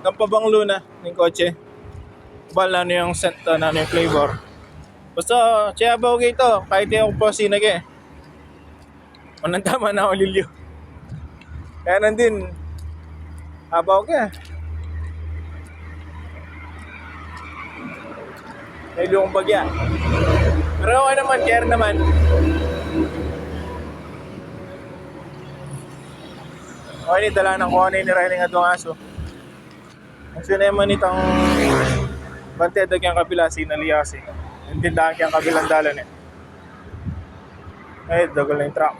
ng pabanglo na ng kotse. Bal na yung scent, na yung flavor. Basta, siya ba okay ito? Kahit yung po sinag Manang tama na olilyo. Kaya nandin, habaw ka. May luong bagya. Pero okay naman, care naman. Okay, ni dala ng kuha ni Riley nga doong aso. Ang sinema nitong bantedag yung kabila, sinaliyasi. Yung tindahan yung kabilang dalan eh. Ay, dagal na yung truck.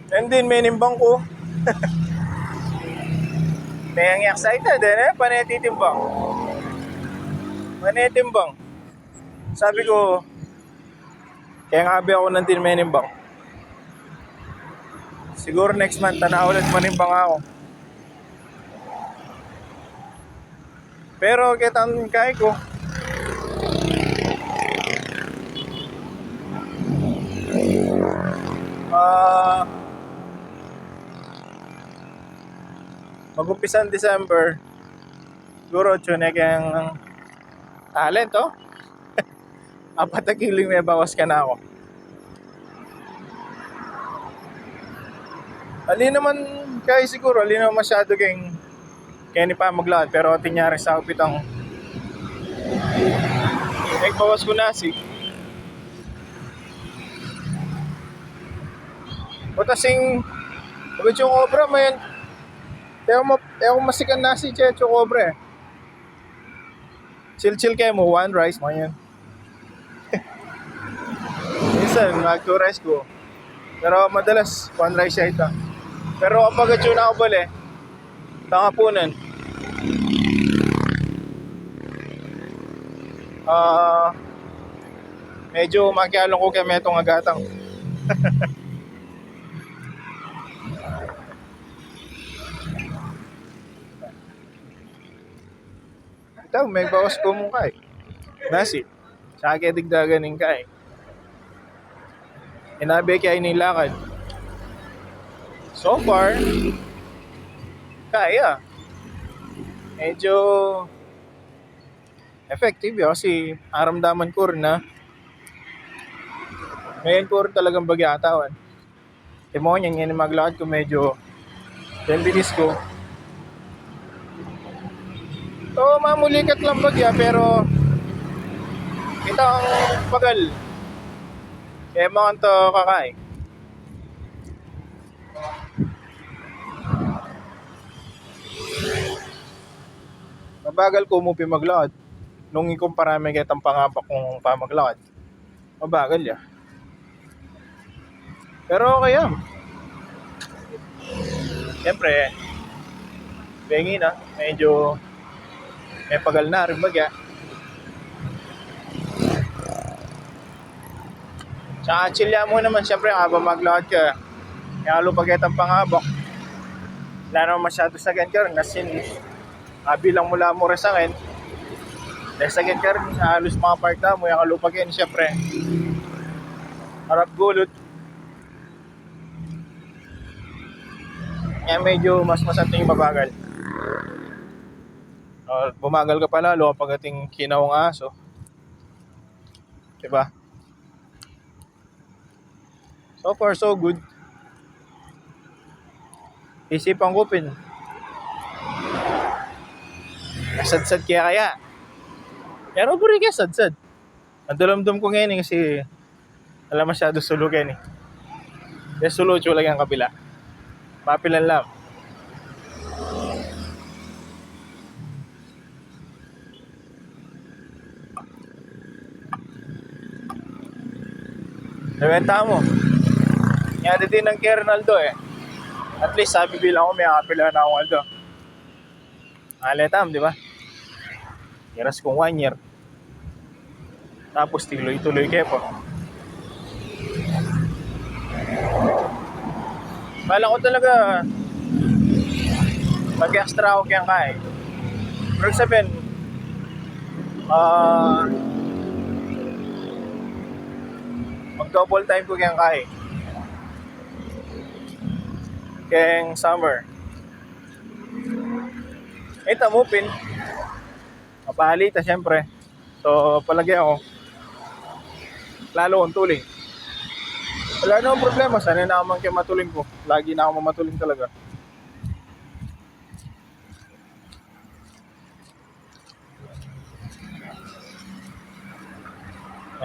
And din, may nimbang ko. May excited eh, panetitimbang. Panetimbang. Sabi ko, kaya nga abi ako ng din may nimbang. Siguro next month, tanaw ulit manimbang ako. Pero kitang kaya ko. Mag-umpisan December. Siguro tsunek yung talent, oh. 4 na kilo may bawas ka na ako. Ali naman kaya siguro, ali naman masyado kaya ni pa maglakad. Pero tinyari sa upitang bawas ko na si. O tasing, pagod yung obra, may Ewan masikan na si Checho Cobre. Chill kayo mo, one rice mo yan. Minsan, mag-2 rice ko. Pero madalas, one rice siya ito. Pero kapag at yun ako bali, tangapunan. Medyo makialong ko kaya metong agatang. Ito, may bawas ko mong kay. Nasi. Sa akin digdagan ng kay. Inabi kaya inilakad. So far, kaya. Medyo effective yun kasi aramdaman ko rin na ngayon ko rin talagang bagyatawan. Timo niyan, yan yung maglakad ko medyo then bilis ko. So, mamulikat lang bagya pero kita ang pagal. Kaya mga to kakay. Mabagal ko umupi maglakad. Nung ikumpara may kitang pangapak kong pamaglakad. Mabagal ya. Pero okay yan. Siyempre, bengi na. Medyo may pagal na rin bagya. Tsaka chillya mo naman siyempre habang maglakad ka. Kaya halo pagketang pangabok. Wala naman masyado sa ganyan ka rin. Nasin, bilang mula mo rin sa akin. Dahil sa ganyan ka rin, halos mga part na mo. Yung halo pagketang siyempre. Harap gulot. Kaya medyo mas masanting mabagal. Bumagal ka pa lalo kapag ating kinawang aso. Diba? So far, so good. Isipan ko pin. Nasadsad kaya. Pero buri kaya sadsad. Nadulamdum ko ngayon kasi alam masyado sulugan eh. Kaya sulucho lang ang kabila. Mapilan lang. Nabenta mo. Nyari din ng kay Ronaldo eh. At least sabi bilang ko may kapila na akong Aldo. Aletam, di ba? Iras kong 1 year. Tapos tuloy-tuloy kayo po. Bala ko talaga mag-extra ako kayang kaya. For sabihin, Mag double time ko kayang kay. Kayang summer. Ito mo pin. Mapahali ta syempre. So palagi ako. Lalo kong tuling. Wala namang problema. Sanay na naman kayo matuling ko. Lagi na ako mamatuling talaga.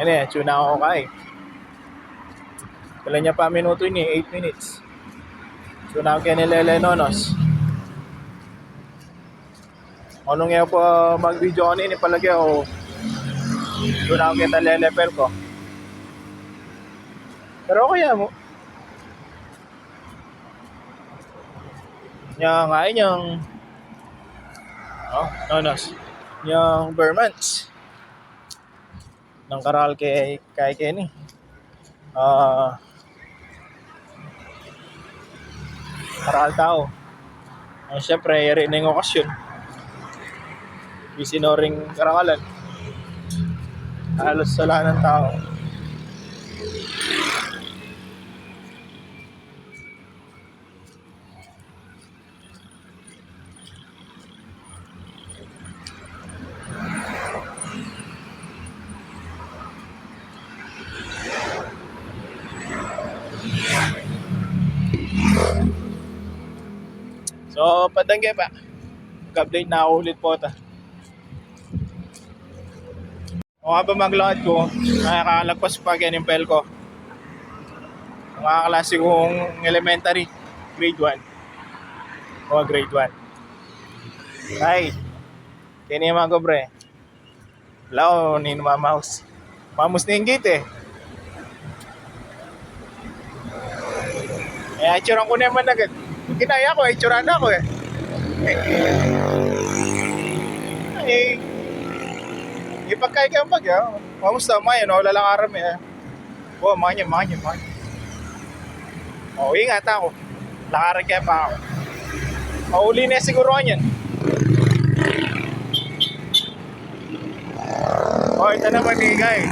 Ano eh, tune na ako kay. Wala niya pa minuto yun eh, 8 minutes. Tune na ako kaya ni Lele Nonos. Ano nga po mag-video ko nini palagi ako. Tune na ako kaya Lele Pelco. Pero kaya mo. Yang ngayon yung Nonos. Yung Bermans. Ng karal kay Kenny. Karal tao. Siyempre, rin ng okasyon. Isinoring karangalan. Halos sa lahat ng tao. So, padangge pa. Mag-update na ako ulit po ito. Kung habang maglakad ko, nakakalagpas pa ganyan yung pel ko. Mga klase kong elementary, grade 1. O grade 1. Ay, kini yung mga gobre. Wala ko, nino mamaus. Mamus na yung gate eh. Eh, atsurang ko naman agad. Kung kinaya ko, itsurahan ako eh. Eh, ipagkaya ka pag ya. Kamusta mayan, no? Lalang aram eh. Oh, manyan. Oh, ingat ako. Lakaran kaya pa ako. Mauli na siguro yan. Oh, ito naman ni Guy.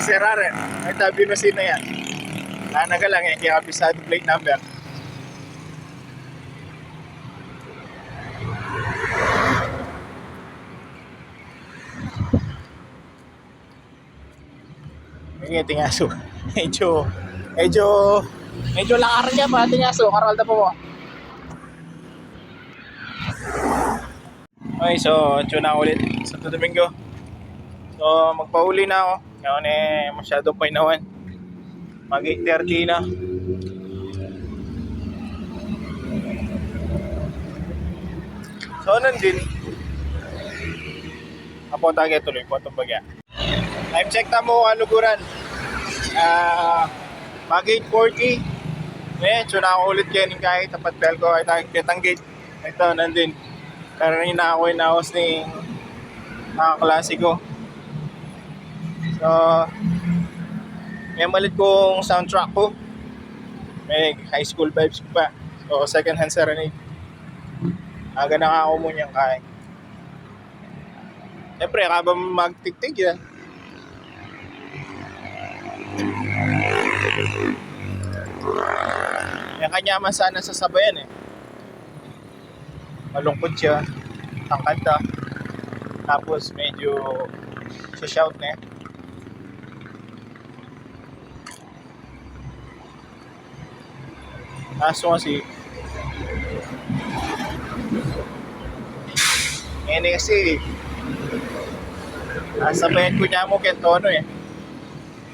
Si Raren. Ay tabi na sino yan. Nanaga lang yan, kaya kabisado plate number. Ngayon, tingaso. Medyo lakaran niya pa, tingaso. Karalda po mo. Okay, so, tune na ulit. Santo Domingo. So, magpahuli na ako. Ngayon eh, masyado painawan. Mag 8:30 na. So, nandun. Apo tagay tuloy po itong bagya. Time check na mo, aluguran. Mag 8:40. Ngayon, tune na ako ulit kayo ng kahit tapat bell ko. Ay kitang gate. Ito, nandun. Karang na ako inaos ni mga klase ko. So, may malit kong soundtrack ko. May high school vibes ko pa. So, second hand serenade. Aga na ako mo niyang kain. Siyempre, habang magtiktik yan. Yung kanya man sana sasabayan eh. Malungkot siya. Ang kanta. Tapos medyo shout na eh. Kaso kasi ngayon kasi sabayan ko niya mo kaya tono eh.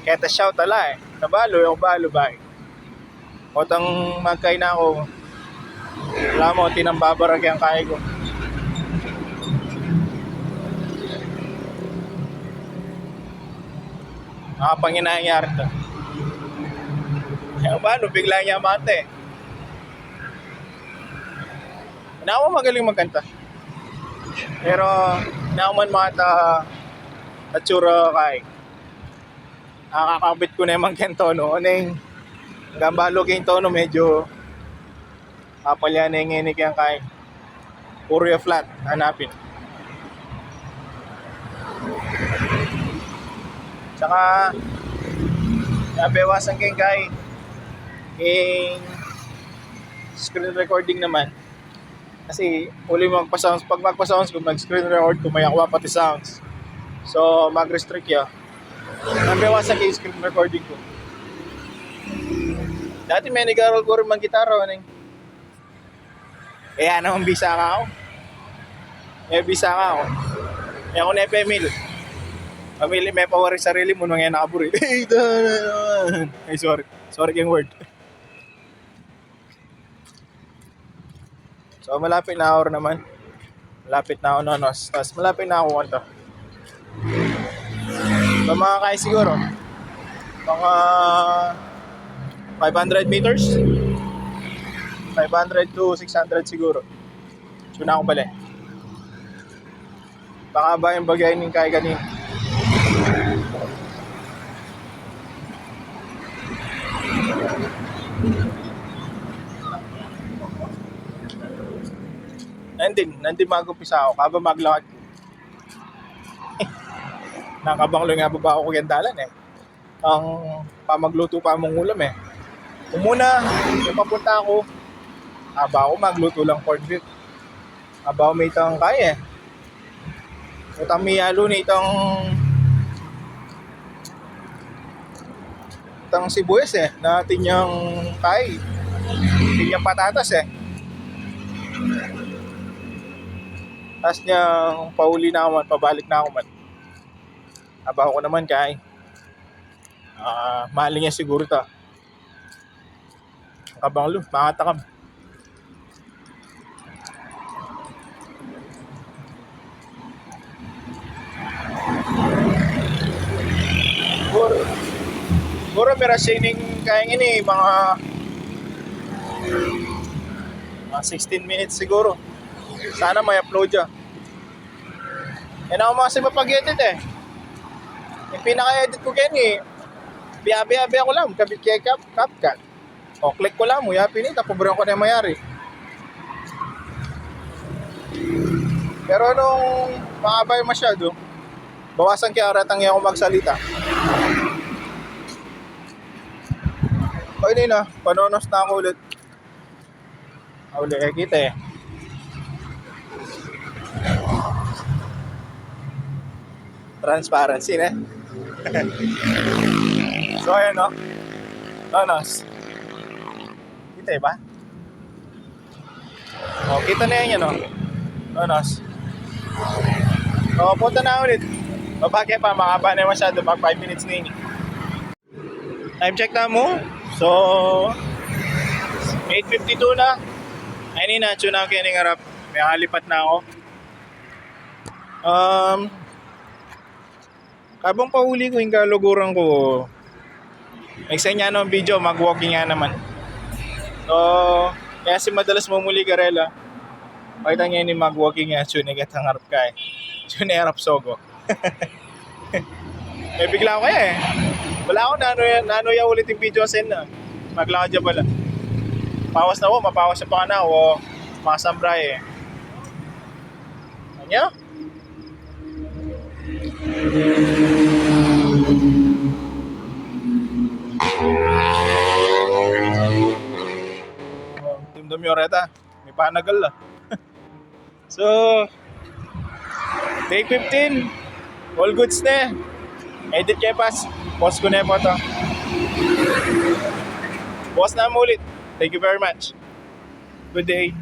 Kaya ta shout ala eh. Nabalo yung balo ba eh. Otang magkay na ako. Wala mo, tinambabarag yung kaya ko. Nakapanginayari to. Kaya paano, bigla niya mate. Hindi ako magaling magkanta. Pero, hindi ako man mata atsura kay. Nakakabit ko na yung magkantono. Ano yung gambalo kayong tono, medyo kapalya na yung inig yan kay. Puro yung flat, hanapin. Tsaka, nabewasan kayong kay screen recording naman. Kasi uli magpa-sounds, pag magpa-sounds ko, mag-screen record ko, may akuha pati sounds. So, mag-restrict ya. Nabewasan kay screen recording ko. Dati may nag-aaral ko rin mag-gitara. Kaya naman bisa ka ako. Bisa ka ako. Kaya ako na Emil. Pamili may power sa sarili mo nung yan nakaburi. Ay, sorry. Sorry yung word. So, malapit na hour naman. Malapit na ako nonos. Tapos, malapit na ako kanto. So, mga kaya siguro. Mga 500 meters. 500 to 600 siguro. So, na ako bali. Baka ba yung bagay ng kaya kanina. Nandun mag-upisa ako, kaba maglakad ko. Nakabanglo nga ba ako kuyandalan eh. Ang pamagluto pa mong ulam eh. Kung muna, yung papunta ako, haba ako magluto lang corned beef. Haba ako may itang kaya eh. Utang may halo na itang sibuyas eh, na tinyang kay. Tinyang patatas eh. Tapos niyang pauli na ako man, pabalik na ako man. Haba ko naman kay. Mahal niya siguro ito. Kabanglo, makatakam. Siguro meron sining kaya ini mga 16 minutes siguro. Sana may upload ya. Yan ako mga mapag-edit eh. Yung pinaka-edit ko kaya biya-biya ko lang, kabit kaya CapCut. O, click ko lang mo, yapin ito, paborong ko na yung mayari. Pero nung makabay masyado, bawasan kaya aratang ako magsalita. O, hindi na, panonos na ako ulit. Uli, kita eh. Transparency na. So, ayan o. Nonos. Kita eh ba? O, kita na yan yan o. Nonos. O, punta na ulit. Babagay pa, makaba na masyado. Mag 5 minutes na yun. Time check na mo. So, 8:52 na. Ayun na, tune ako kaya harap. May halipat na ako. Kabang pahuli ko yung kaluguran ko, nagsa niya ng video, mag-walking nga naman. So, kaya si madalas mamuli karela, pakita niya yung mag-walking nga, tune ang harap ka eh. Tune harap sogo. May bigla ko eh. Wala ako nanoya ulit yung video sin na. Maglakad dyan pala. Pawas na ako, mapawas na pa ka na o makasambray eh. Ano? Team Domioreta, may panagal lah. So, day 15, all goods na. Edit kay Pas, post ko na po ito. Post na mo ulit. Thank you very much. Good day.